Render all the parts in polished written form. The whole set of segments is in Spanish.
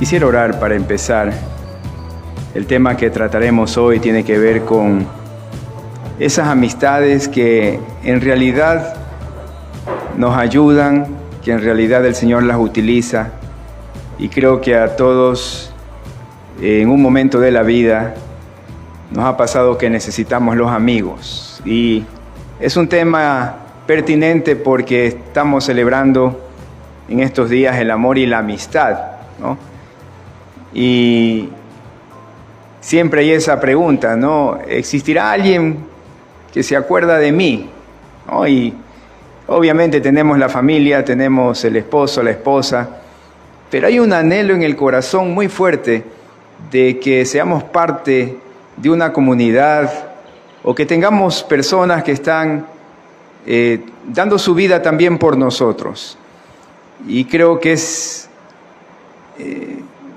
Quisiera orar para empezar. El tema que trataremos hoy tiene que ver con esas amistades que en realidad nos ayudan, que en realidad el Señor las utiliza. Y creo que a todos en un momento de la vida nos ha pasado que necesitamos los amigos. Y es un tema pertinente porque estamos celebrando en estos días el amor y la amistad, ¿no? Y siempre hay esa pregunta, ¿no? ¿Existirá alguien que se acuerda de mí? ¿No? Y obviamente tenemos la familia, tenemos el esposo, la esposa, pero hay un anhelo en el corazón muy fuerte de que seamos parte de una comunidad o que tengamos personas que están dando su vida también por nosotros. Y creo que es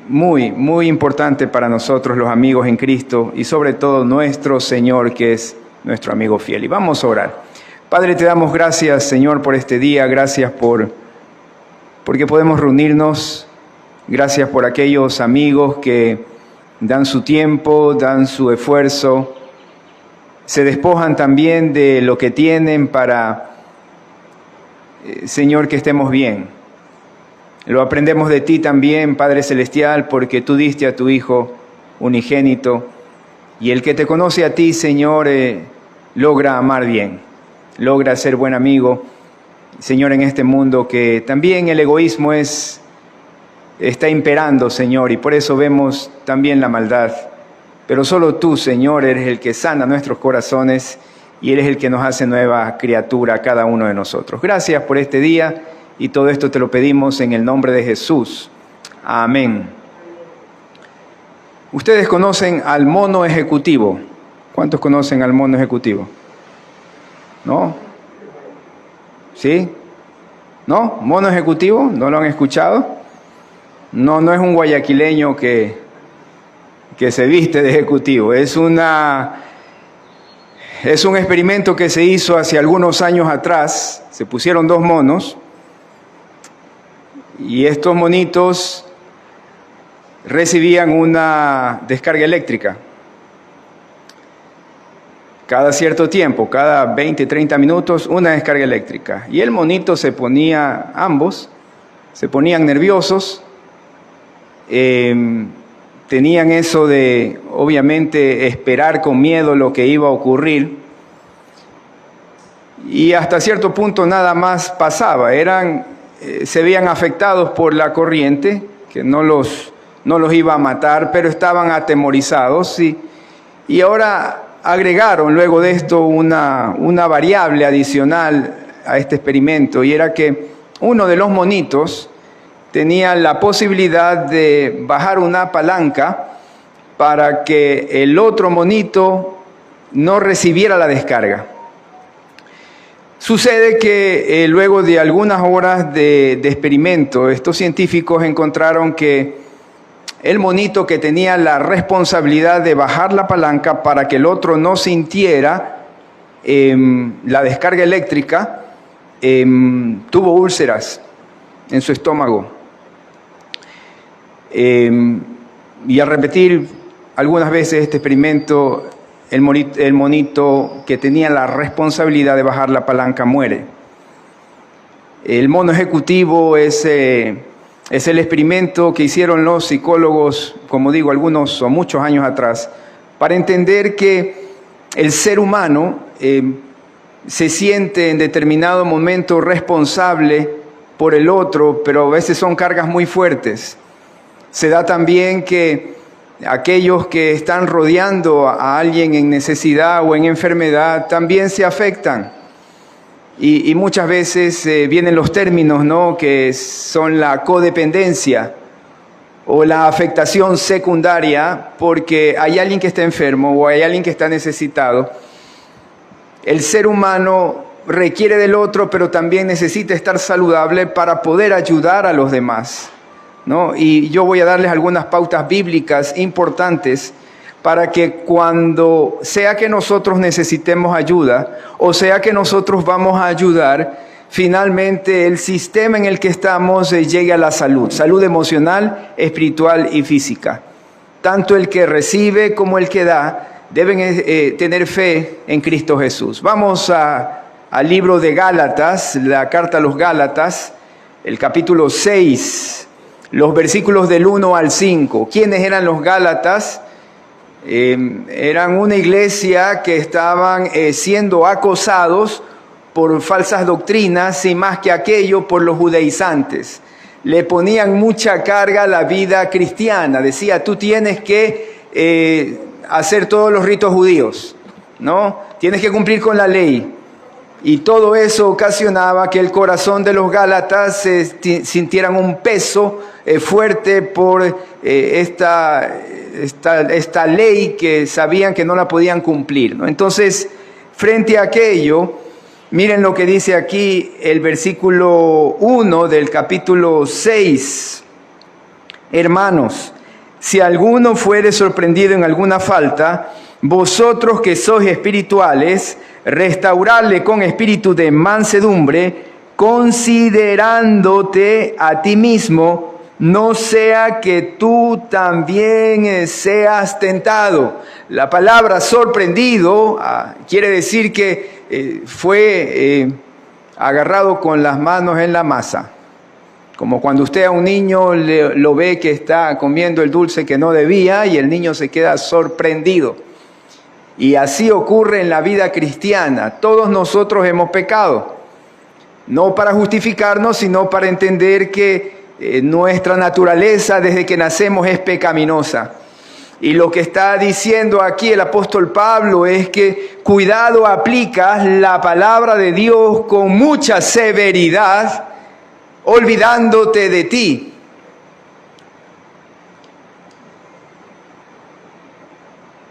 muy importante para nosotros los amigos en Cristo y sobre todo nuestro Señor, que es nuestro amigo fiel. Y vamos a orar. Padre, te damos gracias, Señor, por este día. Gracias porque podemos reunirnos. Gracias por aquellos amigos que dan su tiempo, dan su esfuerzo. Se despojan también de lo que tienen para, Señor, que estemos bien. Lo aprendemos de ti también, Padre Celestial, porque tú diste a tu Hijo unigénito. Y el que te conoce a ti, Señor, logra amar bien, logra ser buen amigo. Señor, en este mundo que también el egoísmo está imperando, Señor, y por eso vemos también la maldad. Pero solo tú, Señor, eres el que sana nuestros corazones y eres el que nos hace nueva criatura a cada uno de nosotros. Gracias por este día y todo esto te lo pedimos en el nombre de Jesús. Amén. Ustedes conocen al mono ejecutivo. ¿Cuántos conocen al mono ejecutivo? ¿No? ¿Sí? ¿No? ¿Mono ejecutivo? ¿No lo han escuchado? No es un guayaquileño que se viste de ejecutivo. Es un experimento que se hizo hace algunos años atrás. Se pusieron 2 monos y estos monitos recibían una descarga eléctrica. Cada cierto tiempo, cada 20, 30 minutos, una descarga eléctrica. Y el monito ambos se ponían nerviosos. Tenían eso de, obviamente, esperar con miedo lo que iba a ocurrir. Y hasta cierto punto nada más pasaba. Se veían afectados por la corriente, que no los iba a matar, pero estaban atemorizados. Y ahora agregaron luego de esto una variable adicional a este experimento, y era que uno de los monitos tenía la posibilidad de bajar una palanca para que el otro monito no recibiera la descarga. Sucede que luego de algunas horas de experimento, estos científicos encontraron que el monito que tenía la responsabilidad de bajar la palanca para que el otro no sintiera la descarga eléctrica, tuvo úlceras en su estómago. Y al repetir algunas veces este experimento, el monito que tenía la responsabilidad de bajar la palanca muere. El mono ejecutivo es el experimento que hicieron los psicólogos, como digo, algunos o muchos años atrás, para entender que el ser humano se siente en determinado momento responsable por el otro, pero a veces son cargas muy fuertes. Se da también que aquellos que están rodeando a alguien en necesidad o en enfermedad también se afectan. Y muchas veces vienen los términos, ¿no?, que son la codependencia o la afectación secundaria, porque hay alguien que está enfermo o hay alguien que está necesitado. El ser humano requiere del otro, pero también necesita estar saludable para poder ayudar a los demás, ¿no? Y yo voy a darles algunas pautas bíblicas importantes para que cuando sea que nosotros necesitemos ayuda o sea que nosotros vamos a ayudar, finalmente el sistema en el que estamos llegue a la salud, salud emocional, espiritual y física. Tanto el que recibe como el que da deben tener fe en Cristo Jesús. Vamos al libro de Gálatas, la carta a los Gálatas, el capítulo 6, los versículos del 1 al 5. ¿Quiénes eran los Gálatas? Eran una iglesia que estaban siendo acosados por falsas doctrinas y más que aquello por los judaizantes. Le ponían mucha carga a la vida cristiana. Decía, tú tienes que hacer todos los ritos judíos, ¿no? Tienes que cumplir con la ley. Y todo eso ocasionaba que el corazón de los gálatas sintieran un peso fuerte por esta ley que sabían que no la podían cumplir, ¿no? Entonces, frente a aquello, miren lo que dice aquí el versículo 1 del capítulo 6. Hermanos, si alguno fuere sorprendido en alguna falta, vosotros que sois espirituales, restaurarle con espíritu de mansedumbre, considerándote a ti mismo, no sea que tú también seas tentado. La palabra sorprendido quiere decir que fue agarrado con las manos en la masa. Como cuando usted a un niño lo ve que está comiendo el dulce que no debía y el niño se queda sorprendido. Y así ocurre en la vida cristiana. Todos nosotros hemos pecado. No para justificarnos, sino para entender que nuestra naturaleza desde que nacemos es pecaminosa. Y lo que está diciendo aquí el apóstol Pablo es que cuidado, aplicas la palabra de Dios con mucha severidad, olvidándote de ti.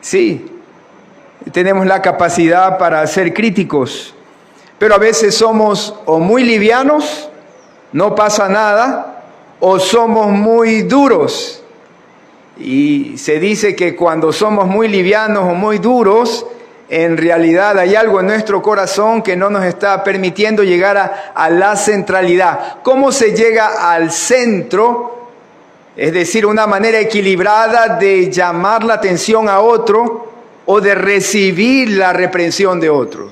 Sí, tenemos la capacidad para ser críticos, pero a veces somos o muy livianos, no pasa nada, o somos muy duros. Y se dice que cuando somos muy livianos o muy duros, en realidad hay algo en nuestro corazón que no nos está permitiendo llegar a la centralidad. ¿Cómo se llega al centro? Es decir, una manera equilibrada de llamar la atención a otro o de recibir la reprensión de otro.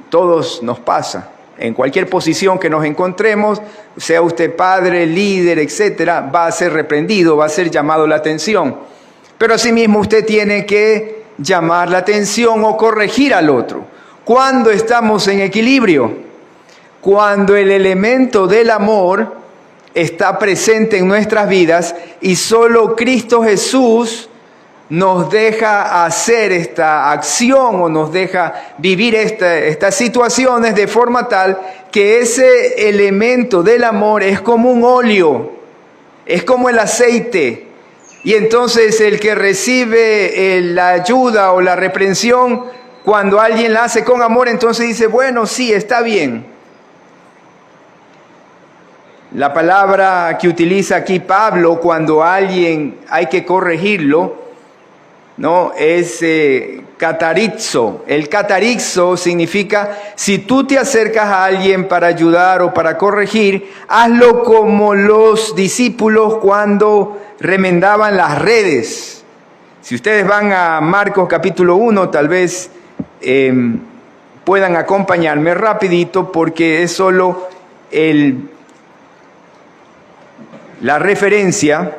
Todos nos pasa. En cualquier posición que nos encontremos, sea usted padre, líder, etcétera, va a ser reprendido, va a ser llamado la atención. Pero asimismo usted tiene que llamar la atención o corregir al otro. ¿Cuándo estamos en equilibrio? Cuando el elemento del amor está presente en nuestras vidas y solo Cristo Jesús nos deja hacer esta acción o nos deja vivir estas situaciones de forma tal que ese elemento del amor es como un óleo, es como el aceite. Y entonces el que recibe la ayuda o la reprensión, cuando alguien la hace con amor, entonces dice, bueno, sí, está bien. La palabra que utiliza aquí Pablo cuando a alguien hay que corregirlo, ¿no? Es catarizo. El catarizo significa, si tú te acercas a alguien para ayudar o para corregir, hazlo como los discípulos cuando remendaban las redes. Si ustedes van a Marcos capítulo 1, tal vez puedan acompañarme rapidito porque es solo la referencia.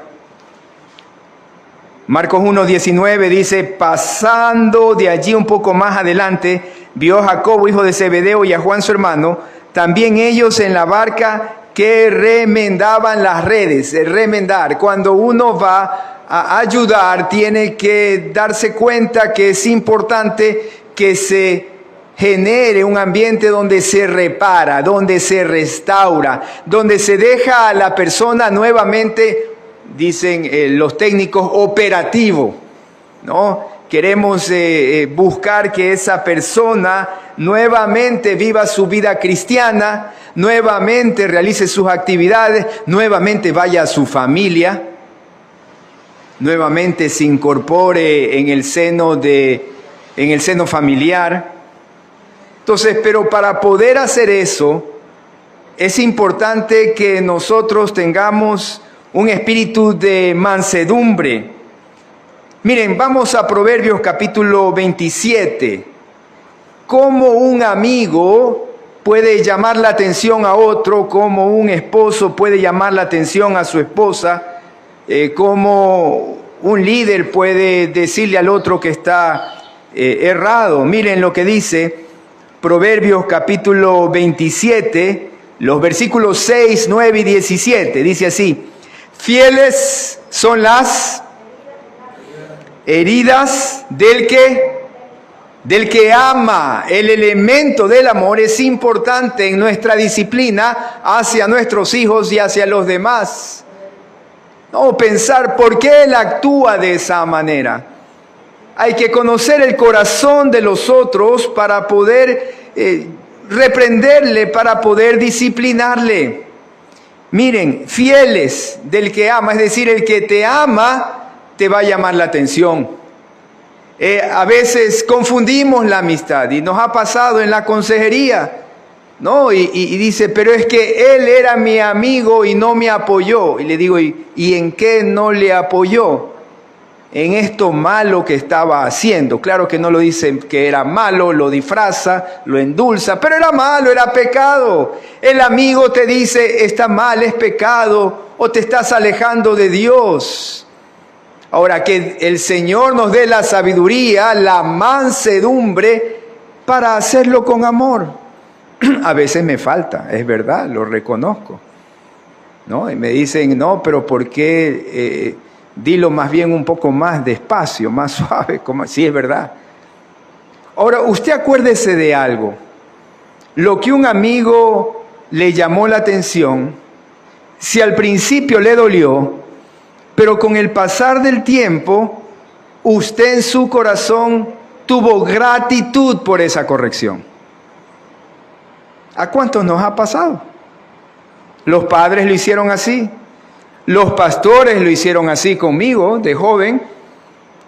Marcos 1:19 dice, pasando de allí un poco más adelante, vio a Jacobo, hijo de Zebedeo, y a Juan su hermano, también ellos en la barca que remendaban las redes. El remendar, cuando uno va a ayudar, tiene que darse cuenta que es importante que se genere un ambiente donde se repara, donde se restaura, donde se deja a la persona nuevamente, dicen los técnicos, operativo, ¿no? Queremos buscar que esa persona nuevamente viva su vida cristiana, nuevamente realice sus actividades, nuevamente vaya a su familia, nuevamente se incorpore en el seno familiar. Entonces, pero para poder hacer eso, es importante que nosotros tengamos un espíritu de mansedumbre. Miren, vamos a Proverbios capítulo 27. Cómo un amigo puede llamar la atención a otro, cómo un esposo puede llamar la atención a su esposa, cómo un líder puede decirle al otro que está errado. Miren lo que dice Proverbios capítulo 27, los versículos 6, 9 y 17. Dice así: fieles son las heridas del que ama. El elemento del amor es importante en nuestra disciplina hacia nuestros hijos y hacia los demás. No pensar por qué él actúa de esa manera. Hay que conocer el corazón de los otros para poder reprenderle, para poder disciplinarle. Miren, fieles del que ama, es decir, el que te ama te va a llamar la atención. A veces confundimos la amistad y nos ha pasado en la consejería, ¿no? Y dice, pero es que él era mi amigo y no me apoyó. Y le digo, ¿y en qué no le apoyó? En esto malo que estaba haciendo. Claro que no lo dice que era malo, lo disfraza, lo endulza, pero era malo, era pecado. El amigo te dice, está mal, es pecado, o te estás alejando de Dios. Ahora, que el Señor nos dé la sabiduría, la mansedumbre para hacerlo con amor. A veces me falta, es verdad, lo reconozco, ¿no? Y me dicen, no, pero ¿por qué dilo más bien un poco más despacio, más suave? Sí, es verdad. Ahora, usted acuérdese de algo. Lo que un amigo le llamó la atención, si al principio le dolió, pero con el pasar del tiempo, usted en su corazón tuvo gratitud por esa corrección. ¿A cuántos nos ha pasado? Los padres lo hicieron así. Los pastores lo hicieron así conmigo, de joven.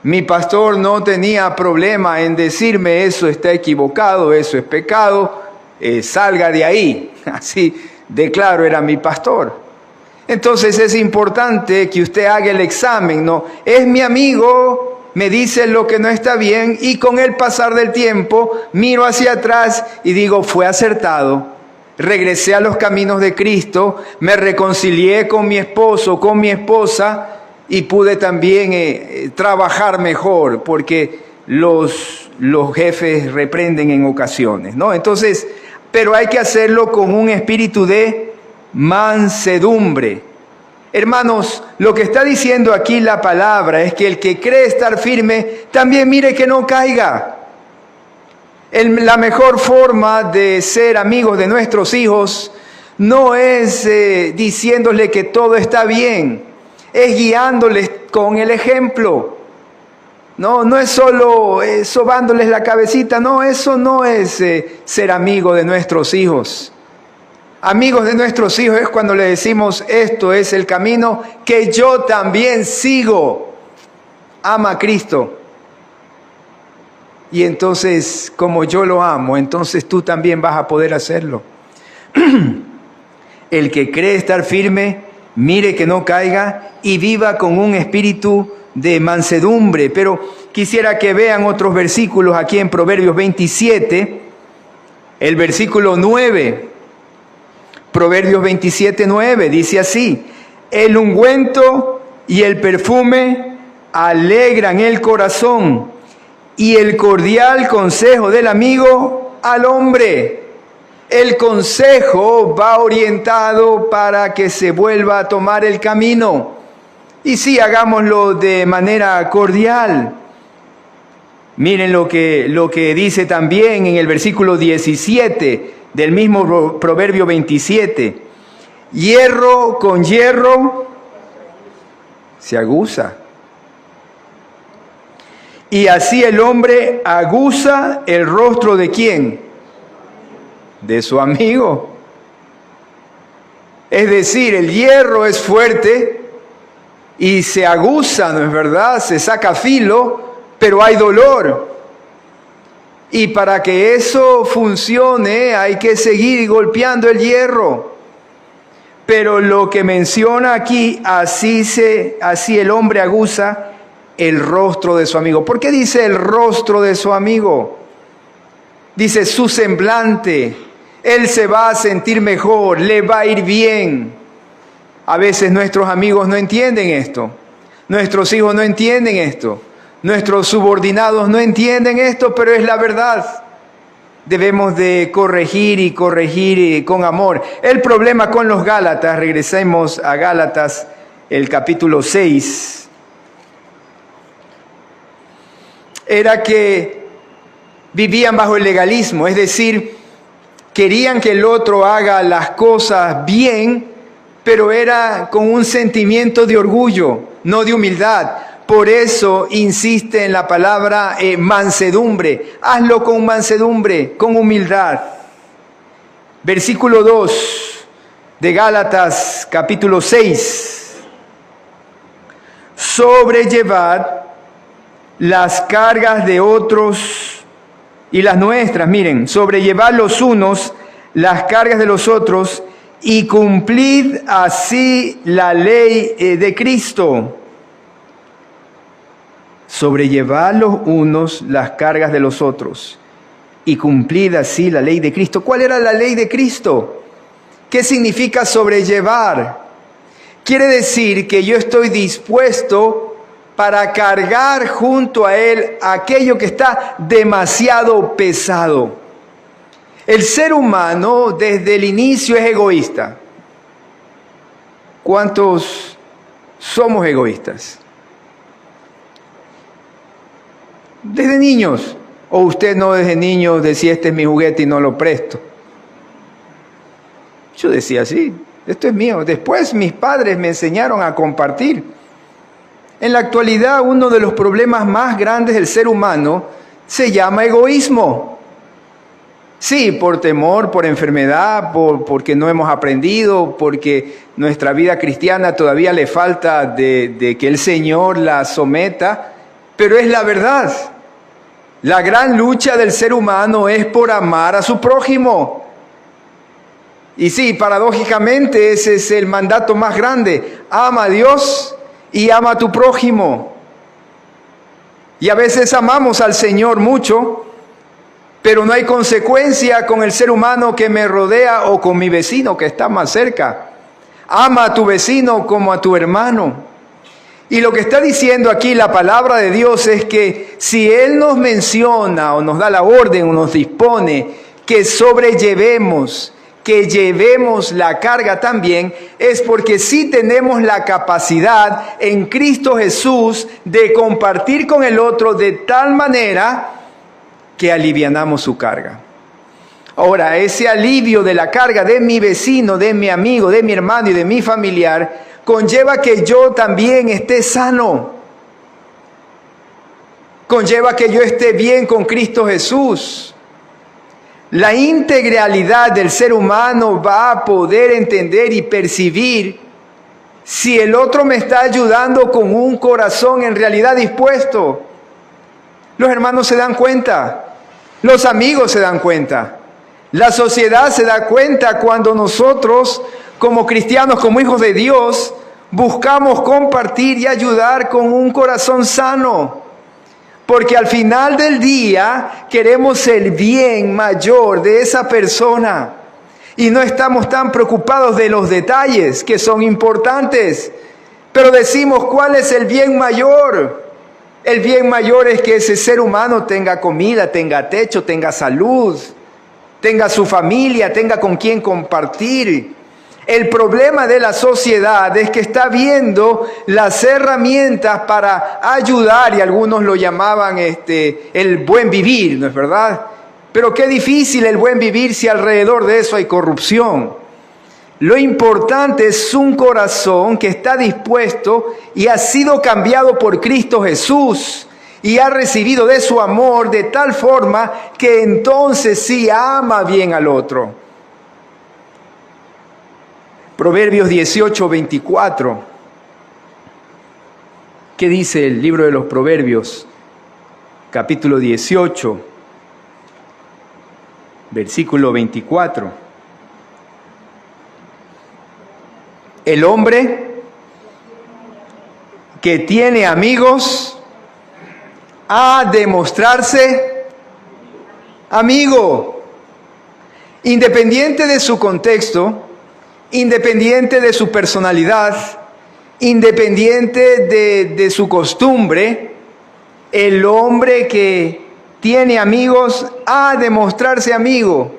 Mi pastor no tenía problema en decirme, eso está equivocado, eso es pecado, salga de ahí. Así de claro era mi pastor. Entonces es importante que usted haga el examen, ¿no? Es mi amigo, me dice lo que no está bien y con el pasar del tiempo miro hacia atrás y digo, fue acertado. Regresé a los caminos de Cristo, me reconcilié con mi esposo, con mi esposa y pude también trabajar mejor porque los jefes reprenden en ocasiones, ¿no? Entonces, pero hay que hacerlo con un espíritu de mansedumbre. Hermanos, lo que está diciendo aquí la palabra es que el que cree estar firme, también mire que no caiga. La mejor forma de ser amigos de nuestros hijos no es diciéndole que todo está bien, es guiándoles con el ejemplo. No es solo sobándoles la cabecita, no, eso no es ser amigo de nuestros hijos. Amigos de nuestros hijos es cuando le decimos, esto es el camino que yo también sigo. Ama a Cristo. Y entonces, como yo lo amo, entonces tú también vas a poder hacerlo. El que cree estar firme, mire que no caiga y viva con un espíritu de mansedumbre. Pero quisiera que vean otros versículos aquí en Proverbios 27, el versículo 9. Proverbios 27, 9, dice así: el ungüento y el perfume alegran el corazón, y el cordial consejo del amigo al hombre. El consejo va orientado para que se vuelva a tomar el camino. Y sí, hagámoslo de manera cordial. Miren lo que dice también en el versículo 17 del mismo Proverbio 27. Hierro con hierro se aguza. Y así el hombre aguza el rostro ¿de quién? De su amigo. Es decir, el hierro es fuerte y se aguza, ¿no es verdad? Se saca filo, pero hay dolor. Y para que eso funcione hay que seguir golpeando el hierro. Pero lo que menciona aquí, así el hombre aguza el rostro de su amigo. ¿Por qué dice el rostro de su amigo? Dice su semblante. Él se va a sentir mejor, le va a ir bien. A veces nuestros amigos no entienden esto. Nuestros hijos no entienden esto. Nuestros subordinados no entienden esto, pero es la verdad. Debemos de corregir y corregir con amor. El problema con los Gálatas, regresemos a Gálatas, el capítulo 6, era que vivían bajo el legalismo, es decir, querían que el otro haga las cosas bien, pero era con un sentimiento de orgullo, no de humildad. Por eso insiste en la palabra mansedumbre. Hazlo con mansedumbre, con humildad. Versículo 2 de Gálatas, capítulo 6. Sobrellevad las cargas de otros y las nuestras. Miren, sobrellevad los unos las cargas de los otros y cumplid así la ley de Cristo. Sobrellevad los unos las cargas de los otros y cumplid así la ley de Cristo. ¿Cuál era la ley de Cristo? ¿Qué significa sobrellevar? Quiere decir que yo estoy dispuesto para cargar junto a Él aquello que está demasiado pesado. El ser humano desde el inicio es egoísta. ¿Cuántos somos egoístas? Desde niños. O usted no desde niño decía, este es mi juguete y no lo presto. Yo decía, sí, esto es mío. Después mis padres me enseñaron a compartir. En la actualidad, uno de los problemas más grandes del ser humano se llama egoísmo. Sí, por temor, por enfermedad, porque no hemos aprendido, porque nuestra vida cristiana todavía le falta de que el Señor la someta, pero es la verdad. La gran lucha del ser humano es por amar a su prójimo. Y sí, paradójicamente ese es el mandato más grande. Ama a Dios y ama a tu prójimo. Y a veces amamos al Señor mucho, pero no hay consecuencia con el ser humano que me rodea o con mi vecino que está más cerca. Ama a tu vecino como a tu hermano. Y lo que está diciendo aquí la palabra de Dios es que si Él nos menciona o nos da la orden o nos dispone que sobrellevemos, que llevemos la carga también, es porque sí tenemos la capacidad en Cristo Jesús de compartir con el otro de tal manera que alivianamos su carga. Ahora, ese alivio de la carga de mi vecino, de mi amigo, de mi hermano y de mi familiar conlleva que yo también esté sano. Conlleva que yo esté bien con Cristo Jesús. La integralidad del ser humano va a poder entender y percibir si el otro me está ayudando con un corazón en realidad dispuesto. Los hermanos se dan cuenta, los amigos se dan cuenta, la sociedad se da cuenta cuando nosotros, como cristianos, como hijos de Dios, buscamos compartir y ayudar con un corazón sano. Porque al final del día queremos el bien mayor de esa persona. Y no estamos tan preocupados de los detalles, que son importantes. Pero decimos, ¿cuál es el bien mayor? El bien mayor es que ese ser humano tenga comida, tenga techo, tenga salud, tenga su familia, tenga con quien compartir. El problema de la sociedad es que está viendo las herramientas para ayudar, y algunos lo llamaban el buen vivir, ¿no es verdad? Pero qué difícil el buen vivir si alrededor de eso hay corrupción. Lo importante es un corazón que está dispuesto y ha sido cambiado por Cristo Jesús y ha recibido de su amor de tal forma que entonces sí ama bien al otro. Proverbios 18:24. ¿Qué dice el libro de los Proverbios? Capítulo 18. versículo 24. El hombre que tiene amigos ha de mostrarse amigo, independiente de su contexto, independiente de su personalidad, independiente de su costumbre. El hombre que tiene amigos ha de mostrarse amigo.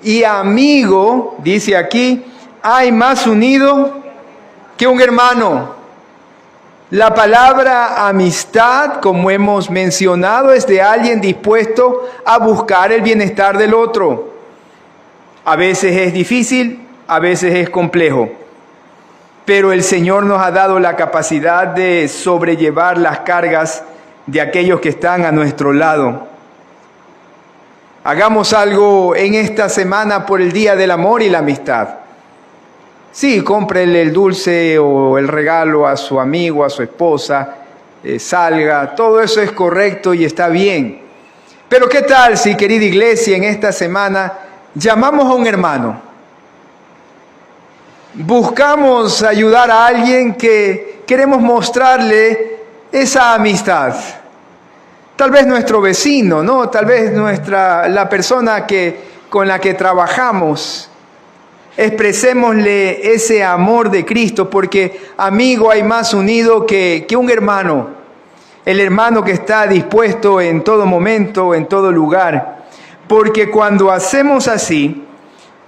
Y amigo, dice aquí, hay más unido que un hermano. La palabra amistad, como hemos mencionado, es de alguien dispuesto a buscar el bienestar del otro. A veces es difícil, a veces es complejo, pero el Señor nos ha dado la capacidad de sobrellevar las cargas de aquellos que están a nuestro lado. Hagamos algo en esta semana por el Día del Amor y la Amistad. Sí, cómprele el dulce o el regalo a su amigo, a su esposa, salga, todo eso es correcto y está bien. Pero ¿qué tal si, querida iglesia, en esta semana llamamos a un hermano? Buscamos ayudar a alguien que queremos mostrarle esa amistad. Tal vez nuestro vecino, ¿no? Tal vez la persona con la que trabajamos. Expresémosle ese amor de Cristo, porque amigo hay más unido que un hermano. El hermano que está dispuesto en todo momento, en todo lugar. Porque cuando hacemos así,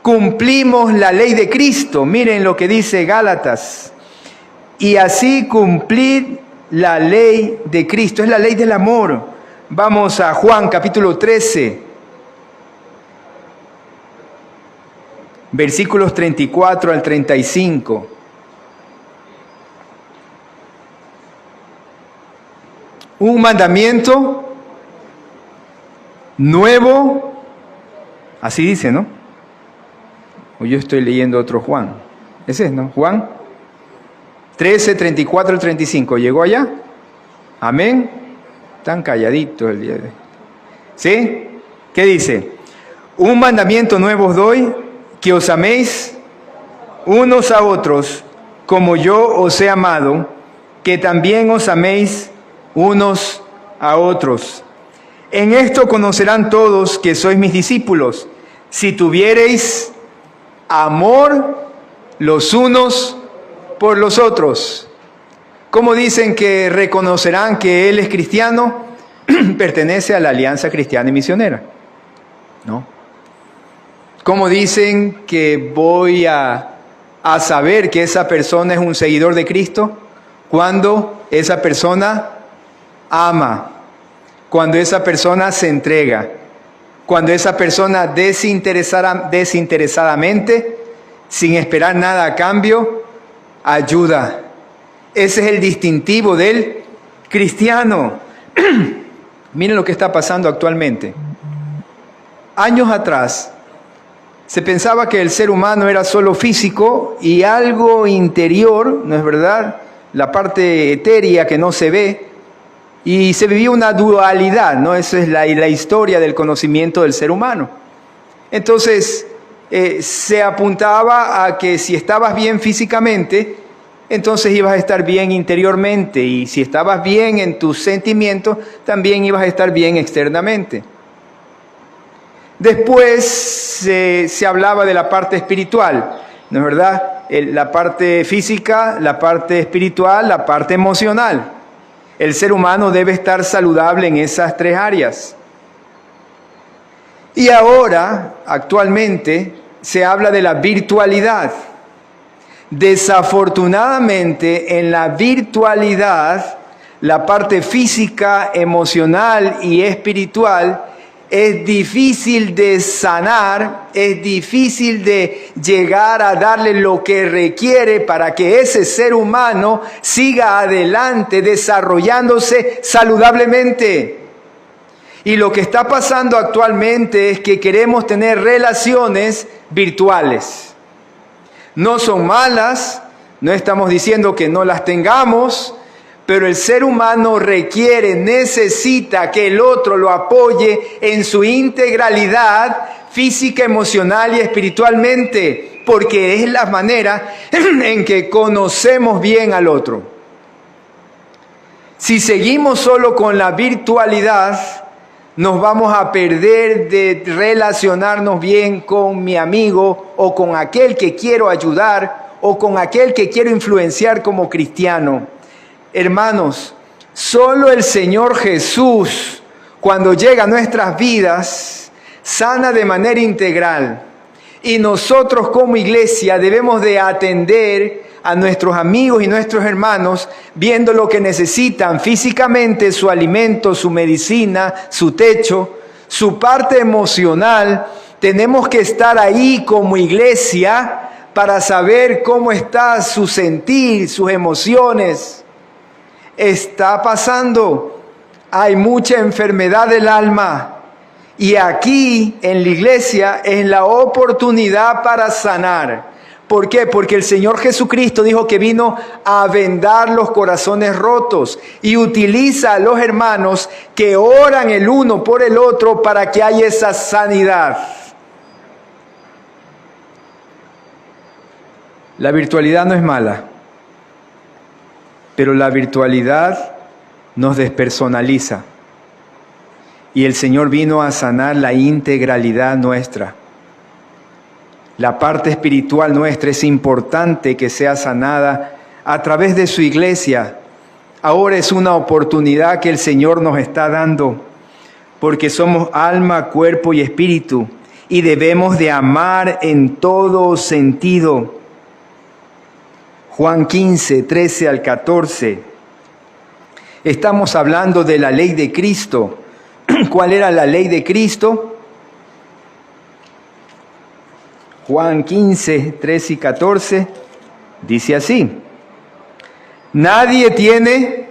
cumplimos la ley de Cristo. Miren lo que dice Gálatas. Y así cumplir la ley de Cristo. Es la ley del amor. Vamos a Juan capítulo 13. Versículos 34 al 35. Un mandamiento nuevo, así dice, ¿no? O yo estoy leyendo otro Juan. Ese es, ¿no? Juan 13, 34 al 35. ¿Llegó allá? Amén. Tan calladitos el día de hoy. ¿Sí? ¿Qué dice? Un mandamiento nuevo os doy, que os améis unos a otros, como yo os he amado, que también os améis unos a otros. En esto conocerán todos que sois mis discípulos, si tuviereis amor los unos por los otros. ¿Cómo dicen que reconocerán que él es cristiano? Pertenece a la Alianza Cristiana y Misionera, ¿no? ¿Cómo dicen que voy a saber que esa persona es un seguidor de Cristo? Cuando esa persona ama, cuando esa persona se entrega, cuando esa persona desinteresadamente, sin esperar nada a cambio, ayuda. Ese es el distintivo del cristiano. Miren lo que está pasando actualmente. Años atrás, se pensaba que el ser humano era solo físico y algo interior, ¿no es verdad? La parte etérea que no se ve. Y se vivía una dualidad, ¿no? Esa es la historia del conocimiento del ser humano. Entonces, se apuntaba a que si estabas bien físicamente, entonces ibas a estar bien interiormente. Y si estabas bien en tus sentimientos, también ibas a estar bien externamente. Después se hablaba de la parte espiritual, ¿no es verdad? La parte física, la parte espiritual, la parte emocional. El ser humano debe estar saludable en esas tres áreas. Y ahora, actualmente, se habla de la virtualidad. Desafortunadamente, en la virtualidad, la parte física, emocional y espiritual es difícil de sanar, es difícil de llegar a darle lo que requiere para que ese ser humano siga adelante desarrollándose saludablemente. Y lo que está pasando actualmente es que queremos tener relaciones virtuales. No son malas, no estamos diciendo que no las tengamos, pero el ser humano necesita que el otro lo apoye en su integralidad física, emocional y espiritualmente, porque es la manera en que conocemos bien al otro. Si seguimos solo con la virtualidad, nos vamos a perder de relacionarnos bien con mi amigo o con aquel que quiero ayudar o con aquel que quiero influenciar como cristiano. Hermanos, solo el Señor Jesús, cuando llega a nuestras vidas, sana de manera integral. Y nosotros como iglesia debemos de atender a nuestros amigos y nuestros hermanos viendo lo que necesitan físicamente, su alimento, su medicina, su techo, su parte emocional. Tenemos que estar ahí como iglesia para saber cómo está su sentir, sus emociones. Está pasando, hay mucha enfermedad del alma. Y aquí en la iglesia es la oportunidad para sanar. ¿Por qué? Porque el Señor Jesucristo dijo que vino a vendar los corazones rotos y utiliza a los hermanos que oran el uno por el otro para que haya esa sanidad. La virtualidad no es mala, pero la virtualidad nos despersonaliza. Y el Señor vino a sanar la integralidad nuestra. La parte espiritual nuestra es importante que sea sanada a través de su iglesia. Ahora es una oportunidad que el Señor nos está dando, porque somos alma, cuerpo y espíritu, y debemos de amar en todo sentido. Juan 15, 13 al 14. Estamos hablando de la ley de Cristo. ¿Cuál era la ley de Cristo? Juan 15, 13 y 14 dice así: nadie tiene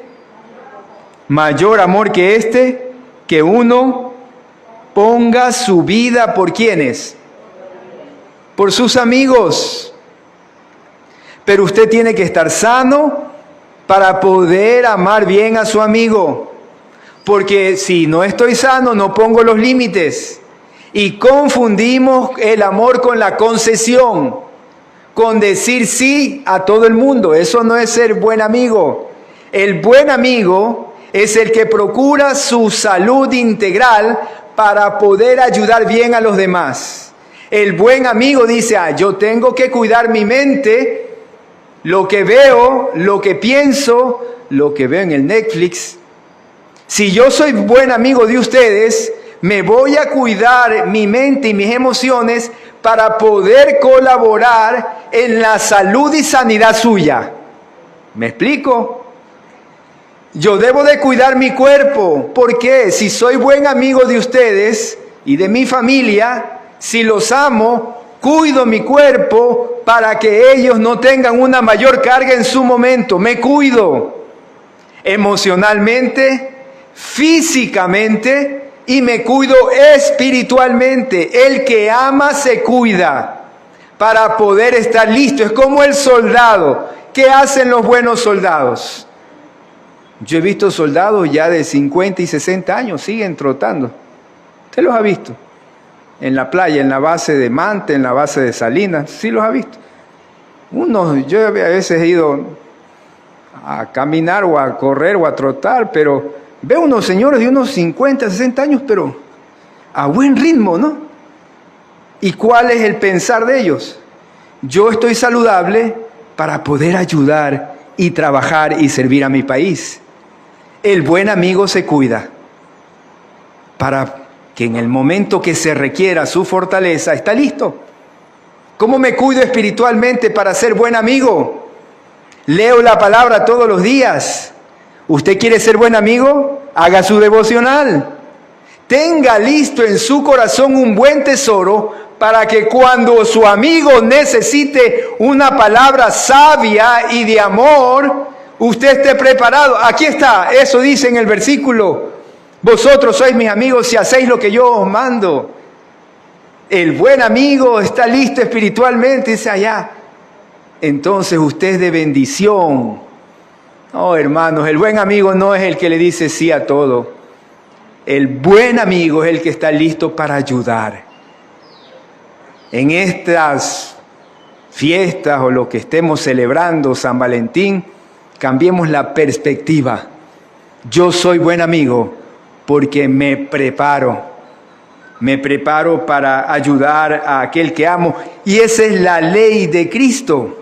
mayor amor que este, que uno ponga su vida ¿por quiénes? Por sus amigos. Pero usted tiene que estar sano para poder amar bien a su amigo. Porque si no estoy sano, no pongo los límites. Y confundimos el amor con la concesión, con decir sí a todo el mundo. Eso no es ser buen amigo. El buen amigo es el que procura su salud integral para poder ayudar bien a los demás. El buen amigo dice, yo tengo que cuidar mi mente, lo que veo, lo que pienso, lo que veo en el Netflix. Si yo soy buen amigo de ustedes, me voy a cuidar mi mente y mis emociones para poder colaborar en la salud y sanidad suya. ¿Me explico? Yo debo de cuidar mi cuerpo. ¿Por qué? Si soy buen amigo de ustedes y de mi familia, si los amo, cuido mi cuerpo para que ellos no tengan una mayor carga en su momento. Me cuido emocionalmente, físicamente y me cuido espiritualmente. El que ama se cuida para poder estar listo. Es como el soldado. ¿Qué hacen los buenos soldados? Yo he visto soldados ya de 50 y 60 años, siguen trotando. ¿Usted los ha visto? En la playa, en la base de Manta, en la base de Salinas, sí los ha visto. Yo a veces he ido a caminar o a correr o a trotar, pero veo unos señores de unos 50, 60 años, pero a buen ritmo, ¿no? ¿Y cuál es el pensar de ellos? Yo estoy saludable para poder ayudar y trabajar y servir a mi país. El buen amigo se cuida para que en el momento que se requiera su fortaleza, está listo. ¿Cómo me cuido espiritualmente para ser buen amigo? Leo la palabra todos los días. ¿Usted quiere ser buen amigo? Haga su devocional. Tenga listo en su corazón un buen tesoro para que cuando su amigo necesite una palabra sabia y de amor, usted esté preparado. Aquí está, eso dice en el versículo: vosotros sois mis amigos si hacéis lo que yo os mando. El buen amigo está listo espiritualmente, dice allá. Entonces usted es de bendición. No, hermanos, el buen amigo no es el que le dice sí a todo. El buen amigo es el que está listo para ayudar. en estas fiestas o lo que estemos celebrando, San Valentín, cambiemos la perspectiva. Yo soy buen amigo porque me preparo para ayudar a aquel que amo, y esa es la ley de Cristo.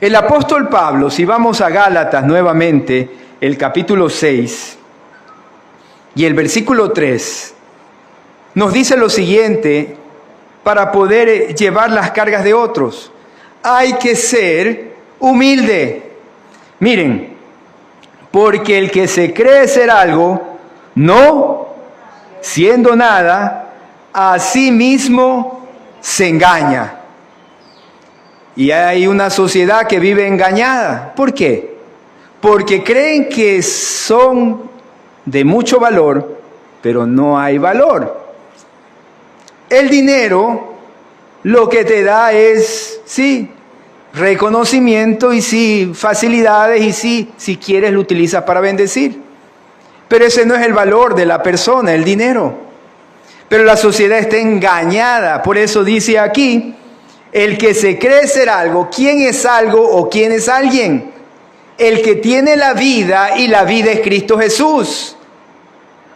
El apóstol Pablo, si vamos a Gálatas nuevamente, el capítulo 6 y el versículo 3, nos dice lo siguiente para poder llevar las cargas de otros. Hay que ser humilde. Miren, porque el que se cree ser algo, no siendo nada, a sí mismo se engaña. Y hay una sociedad que vive engañada. ¿Por qué? Porque creen que son de mucho valor, pero no hay valor. El dinero lo que te da es, sí, reconocimiento y sí, facilidades y sí, si quieres lo utilizas para bendecir. Pero ese no es el valor de la persona, el dinero. Pero la sociedad está engañada. Por eso dice aquí, el que se cree ser algo, ¿quién es algo o quién es alguien? El que tiene la vida, y la vida es Cristo Jesús.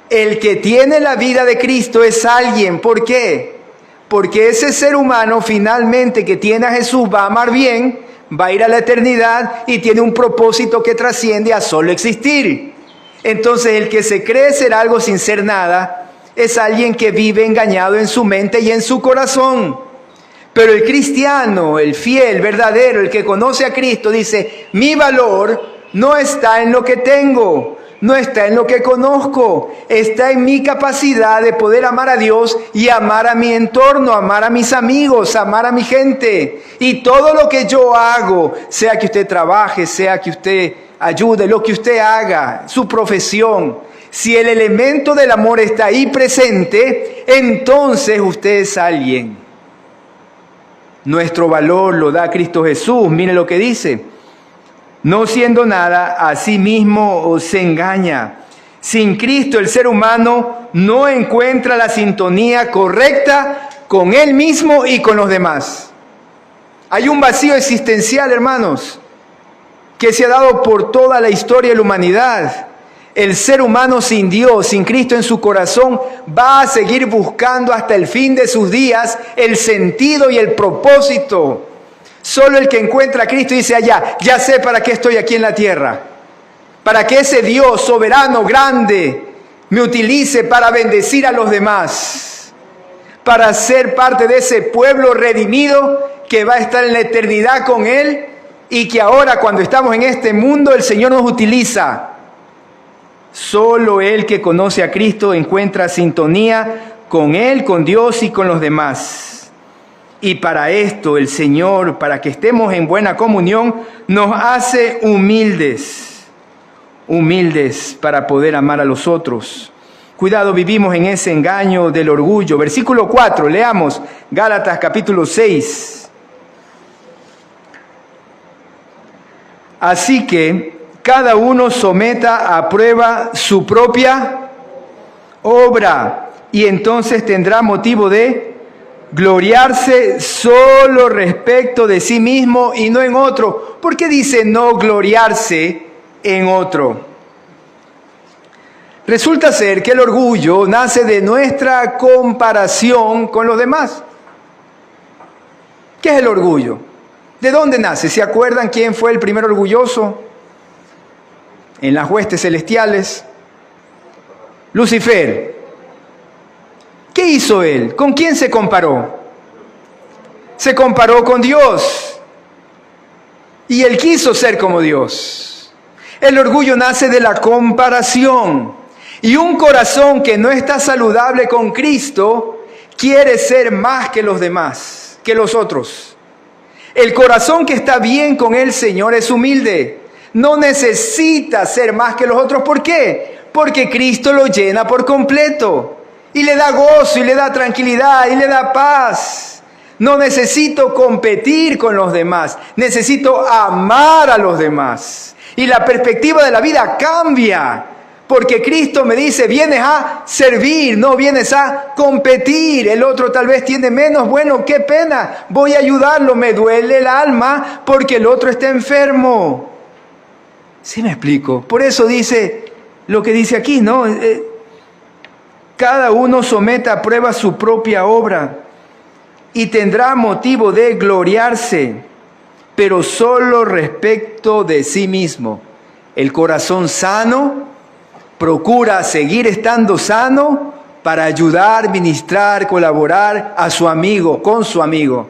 El que tiene la vida de Cristo es alguien. ¿Por qué? Porque ese ser humano finalmente que tiene a Jesús va a amar bien, va a ir a la eternidad y tiene un propósito que trasciende a solo existir. Entonces el que se cree ser algo sin ser nada es alguien que vive engañado en su mente y en su corazón. Pero el cristiano, el fiel, verdadero, el que conoce a Cristo, dice, mi valor no está en lo que tengo, no está en lo que conozco, está en mi capacidad de poder amar a Dios y amar a mi entorno, amar a mis amigos, amar a mi gente. Y todo lo que yo hago, sea que usted trabaje, sea que usted ayude, lo que usted haga, su profesión, si el elemento del amor está ahí presente, entonces usted es alguien. Nuestro valor lo da Cristo Jesús. Mire lo que dice. No siendo nada, a sí mismo se engaña. Sin Cristo el ser humano no encuentra la sintonía correcta con él mismo y con los demás. Hay un vacío existencial, hermanos, que se ha dado por toda la historia de la humanidad. El ser humano sin Dios, sin Cristo en su corazón, va a seguir buscando hasta el fin de sus días el sentido y el propósito. Solo el que encuentra a Cristo dice allá, ya sé para qué estoy aquí en la tierra. Para que ese Dios soberano, grande, me utilice para bendecir a los demás. Para ser parte de ese pueblo redimido que va a estar en la eternidad con Él y que ahora cuando estamos en este mundo el Señor nos utiliza. Solo el que conoce a Cristo encuentra sintonía con Él, con Dios y con los demás. Y para esto el Señor, para que estemos en buena comunión, nos hace humildes para poder amar a los otros. Cuidado, vivimos en ese engaño del orgullo. Versículo 4, leamos Gálatas capítulo 6. Así que cada uno someta a prueba su propia obra y entonces tendrá motivo de gloriarse solo respecto de sí mismo y no en otro. ¿Por qué dice no gloriarse en otro? Resulta ser que el orgullo nace de nuestra comparación con los demás. ¿Qué es el orgullo? ¿De dónde nace? ¿Se acuerdan quién fue el primer orgulloso en las huestes celestiales? Lucifer. ¿Qué hizo él? ¿Con quién se comparó? Se comparó con Dios. Y él quiso ser como Dios. El orgullo nace de la comparación. Y un corazón que no está saludable con Cristo quiere ser más que los demás, que los otros. El corazón que está bien con el Señor es humilde. No necesita ser más que los otros. ¿Por qué? Porque Cristo lo llena por completo. Y le da gozo, y le da tranquilidad, y le da paz. No necesito competir con los demás. Necesito amar a los demás. Y la perspectiva de la vida cambia. Porque Cristo me dice, vienes a servir, no vienes a competir. El otro tal vez tiene menos, bueno, qué pena, voy a ayudarlo, me duele el alma porque el otro está enfermo. ¿Sí me explico? Por eso dice lo que dice aquí, ¿no? Cada uno someta a prueba su propia obra y tendrá motivo de gloriarse, pero solo respecto de sí mismo. El corazón sano procura seguir estando sano para ayudar, ministrar, colaborar a su amigo, con su amigo.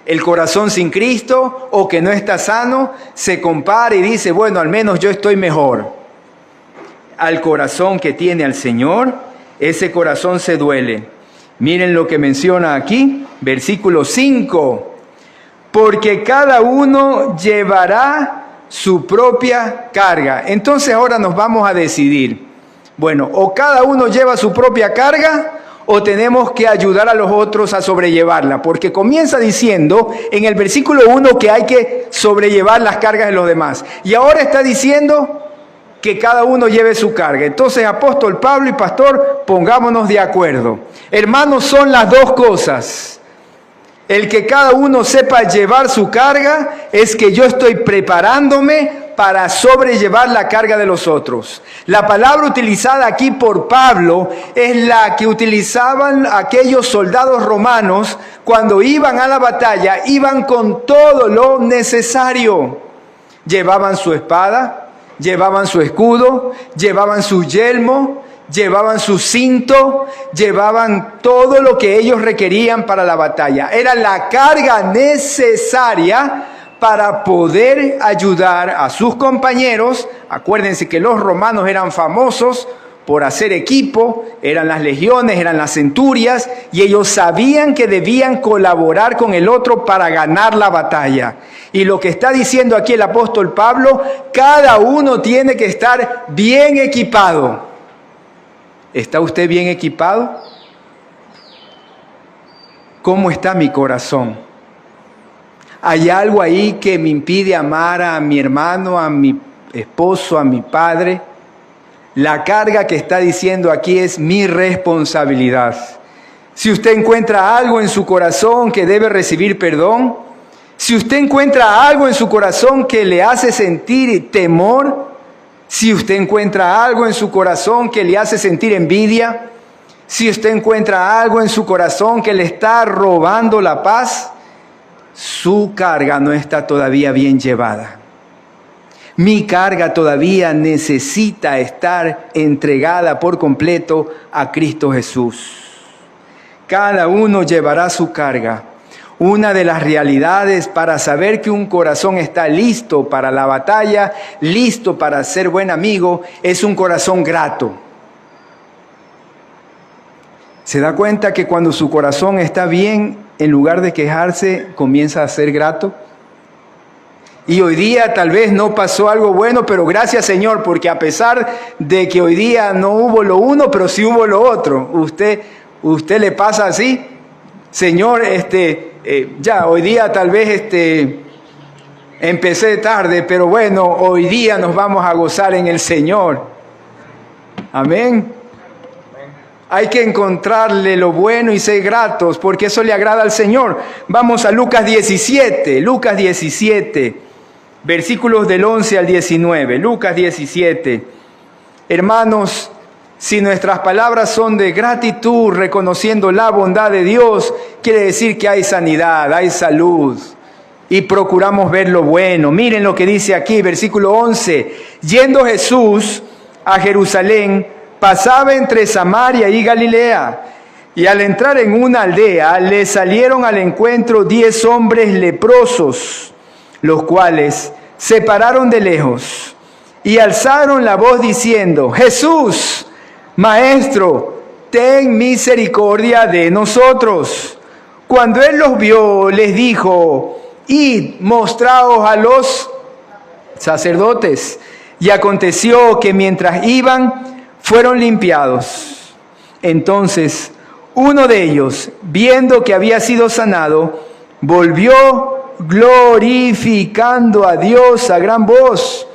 El corazón sin Cristo o que no está sano se compara y dice, bueno, al menos yo estoy mejor. Al corazón que tiene al Señor, ese corazón se duele. Miren lo que menciona aquí, versículo 5. Porque cada uno llevará su propia carga. Entonces ahora nos vamos a decidir. Bueno, o cada uno lleva su propia carga o tenemos que ayudar a los otros a sobrellevarla. Porque comienza diciendo en el versículo 1 que hay que sobrellevar las cargas de los demás. Y ahora está diciendo que cada uno lleve su carga. Entonces, apóstol Pablo y pastor, pongámonos de acuerdo. Hermanos, son las dos cosas. El que cada uno sepa llevar su carga es que yo estoy preparándome para sobrellevar la carga de los otros. La palabra utilizada aquí por Pablo es la que utilizaban aquellos soldados romanos cuando iban a la batalla, iban con todo lo necesario. Llevaban su espada, llevaban su escudo, llevaban su yelmo, llevaban su cinto, llevaban todo lo que ellos requerían para la batalla. Era la carga necesaria para poder ayudar a sus compañeros. Acuérdense que los romanos eran famosos por hacer equipo, eran las legiones, eran las centurias, y ellos sabían que debían colaborar con el otro para ganar la batalla. Y lo que está diciendo aquí el apóstol Pablo, cada uno tiene que estar bien equipado. ¿Está usted bien equipado? ¿Cómo está mi corazón? ¿Hay algo ahí que me impide amar a mi hermano, a mi esposo, a mi padre? La carga que está diciendo aquí es mi responsabilidad. Si usted encuentra algo en su corazón que debe recibir perdón, si usted encuentra algo en su corazón que le hace sentir temor, si usted encuentra algo en su corazón que le hace sentir envidia, si usted encuentra algo en su corazón que le está robando la paz, su carga no está todavía bien llevada. Mi carga todavía necesita estar entregada por completo a Cristo Jesús. Cada uno llevará su carga. Una de las realidades para saber que un corazón está listo para la batalla, listo para ser buen amigo, es un corazón grato. ¿Se da cuenta que cuando su corazón está bien, en lugar de quejarse, comienza a ser grato? Y hoy día tal vez no pasó algo bueno, pero gracias Señor, porque a pesar de que hoy día no hubo lo uno, pero sí hubo lo otro. ¿Usted le pasa así? Señor, ya hoy día tal vez empecé tarde, pero bueno, hoy día nos vamos a gozar en el Señor. Amén. Hay que encontrarle lo bueno y ser gratos, porque eso le agrada al Señor. Vamos a Lucas 17, versículos del 11 al 19. Lucas 17. Hermanos, si nuestras palabras son de gratitud, reconociendo la bondad de Dios, quiere decir que hay sanidad, hay salud, y procuramos ver lo bueno. Miren lo que dice aquí, versículo 11. Yendo Jesús a Jerusalén, pasaba entre Samaria y Galilea, y al entrar en una aldea, le salieron al encuentro 10 hombres leprosos, los cuales se pararon de lejos y alzaron la voz diciendo: Jesús, Maestro, ten misericordia de nosotros. Cuando él los vio, les dijo: Id, mostraos a los sacerdotes. Y aconteció que mientras iban, fueron limpiados. Entonces, uno de ellos, viendo que había sido sanado, volvió glorificando a Dios a gran voz,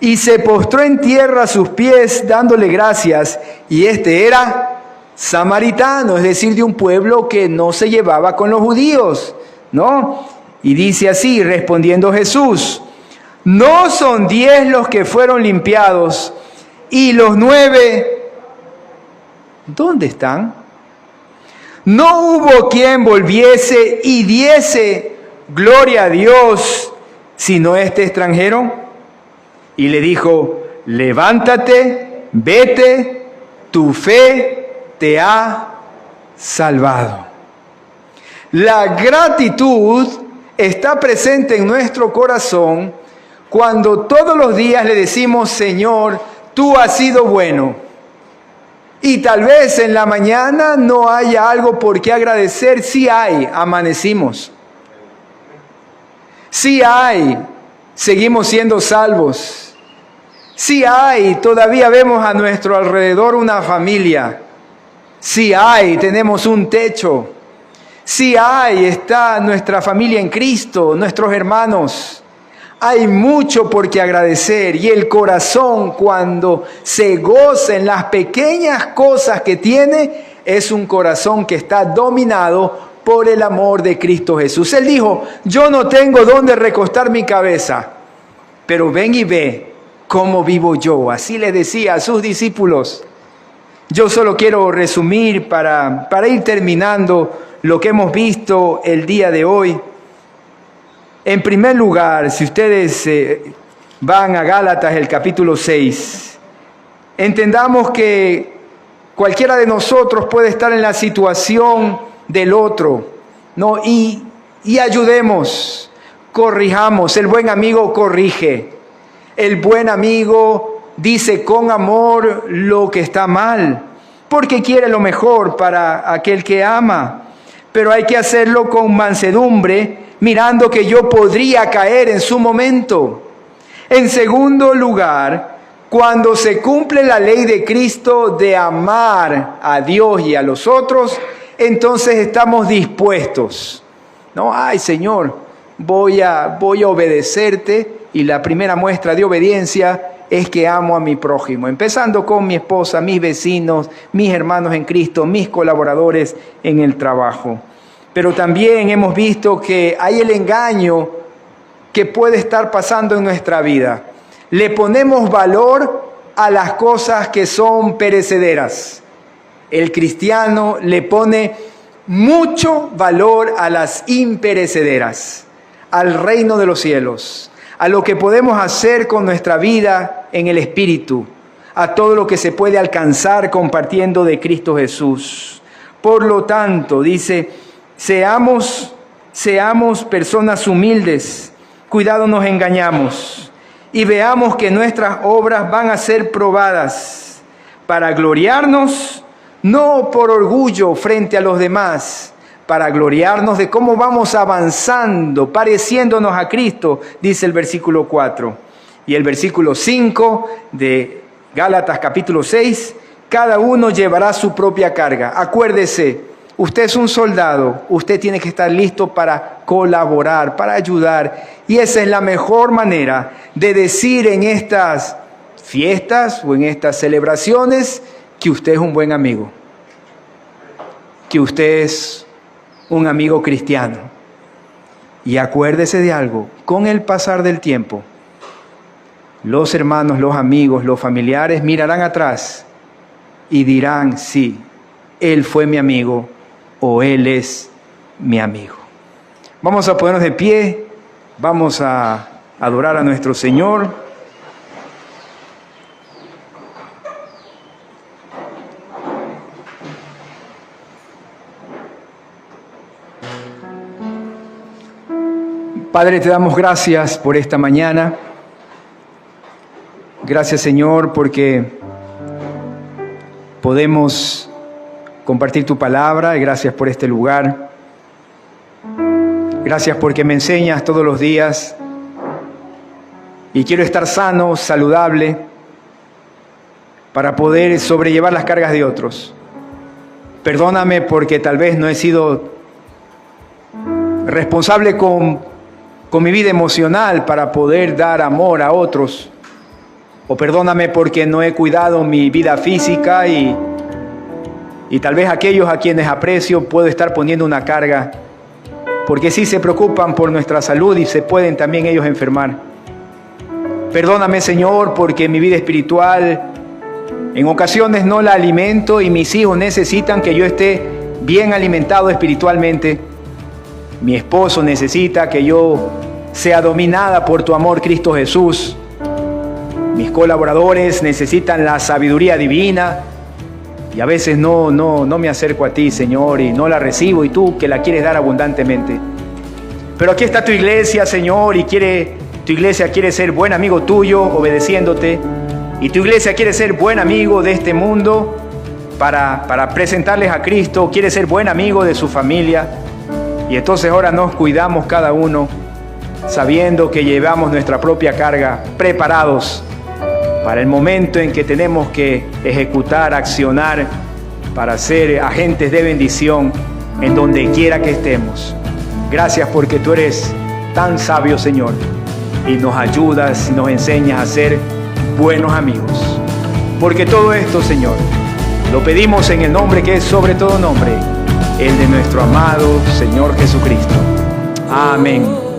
y se postró en tierra a sus pies dándole gracias. Y este era samaritano, es decir, de un pueblo que no se llevaba con los judíos, ¿no? Y dice así, respondiendo Jesús: ¿no son 10 los que fueron limpiados, y los 9, ¿dónde están? No hubo quien volviese y diese gloria a Dios, sino este extranjero. Y le dijo: levántate, vete, tu fe te ha salvado. La gratitud está presente en nuestro corazón cuando todos los días le decimos: Señor, tú has sido bueno. Y tal vez en la mañana no haya algo por qué agradecer. Sí hay, amanecimos. Sí hay, seguimos siendo salvos. Sí hay, todavía vemos a nuestro alrededor una familia. Sí hay, tenemos un techo. Sí hay, está nuestra familia en Cristo, nuestros hermanos. Hay mucho por qué agradecer, y el corazón, cuando se goza en las pequeñas cosas que tiene, es un corazón que está dominado por el amor de Cristo Jesús. Él dijo: yo no tengo dónde recostar mi cabeza, pero ven y ve cómo vivo yo. Así le decía a sus discípulos. Yo solo quiero resumir para ir terminando lo que hemos visto el día de hoy. En primer lugar, si ustedes van a Gálatas, el capítulo 6, entendamos que cualquiera de nosotros puede estar en la situación del otro, ¿no? Y ayudemos, corrijamos. El buen amigo corrige. El buen amigo dice con amor lo que está mal, porque quiere lo mejor para aquel que ama. Pero hay que hacerlo con mansedumbre, mirando que yo podría caer en su momento. En segundo lugar, cuando se cumple la ley de Cristo de amar a Dios y a los otros, entonces estamos dispuestos. No, ay Señor, voy a obedecerte, y la primera muestra de obediencia es que amo a mi prójimo, empezando con mi esposa, mis vecinos, mis hermanos en Cristo, mis colaboradores en el trabajo. Pero también hemos visto que hay el engaño que puede estar pasando en nuestra vida. Le ponemos valor a las cosas que son perecederas. El cristiano le pone mucho valor a las imperecederas, al reino de los cielos, a lo que podemos hacer con nuestra vida en el Espíritu, a todo lo que se puede alcanzar compartiendo de Cristo Jesús. Por lo tanto, dice: seamos personas humildes, cuidado nos engañamos, y veamos que nuestras obras van a ser probadas para gloriarnos, no por orgullo frente a los demás, para gloriarnos de cómo vamos avanzando, pareciéndonos a Cristo, dice el versículo 4. Y el versículo 5 de Gálatas capítulo 6, cada uno llevará su propia carga. Acuérdese, usted es un soldado, usted tiene que estar listo para colaborar, para ayudar. Y esa es la mejor manera de decir en estas fiestas o en estas celebraciones que usted es un buen amigo, que usted es un amigo cristiano. Y acuérdese de algo: con el pasar del tiempo, los hermanos, los amigos, los familiares mirarán atrás y dirán: sí, él fue mi amigo, o él es mi amigo. Vamos a ponernos de pie, vamos a adorar a nuestro Señor. Padre, te damos gracias por esta mañana. Gracias, Señor, porque podemos compartir tu palabra, y gracias por este lugar. Gracias porque me enseñas todos los días, y quiero estar sano, saludable, para poder sobrellevar las cargas de otros. Perdóname porque tal vez no he sido responsable con mi vida emocional para poder dar amor a otros. O perdóname porque no he cuidado mi vida física y tal vez aquellos a quienes aprecio puedo estar poniendo una carga, porque sí se preocupan por nuestra salud y se pueden también ellos enfermar. Perdóname, Señor, porque mi vida espiritual en ocasiones no la alimento y mis hijos necesitan que yo esté bien alimentado espiritualmente. Mi esposo necesita que yo sea dominada por tu amor, Cristo Jesús. Mis colaboradores necesitan la sabiduría divina y a veces no me acerco a ti, Señor, y no la recibo, y tú que la quieres dar abundantemente. Pero aquí está tu iglesia, Señor, y tu iglesia quiere ser buen amigo tuyo, obedeciéndote, y tu iglesia quiere ser buen amigo de este mundo para presentarles a Cristo, quiere ser buen amigo de su familia, y entonces ahora nos cuidamos cada uno, sabiendo que llevamos nuestra propia carga, preparados para el momento en que tenemos que ejecutar, accionar, para ser agentes de bendición en donde quiera que estemos. Gracias porque tú eres tan sabio, Señor, y nos ayudas y nos enseñas a ser buenos amigos. Porque todo esto, Señor, lo pedimos en el nombre que es sobre todo nombre, el de nuestro amado Señor Jesucristo. Amén.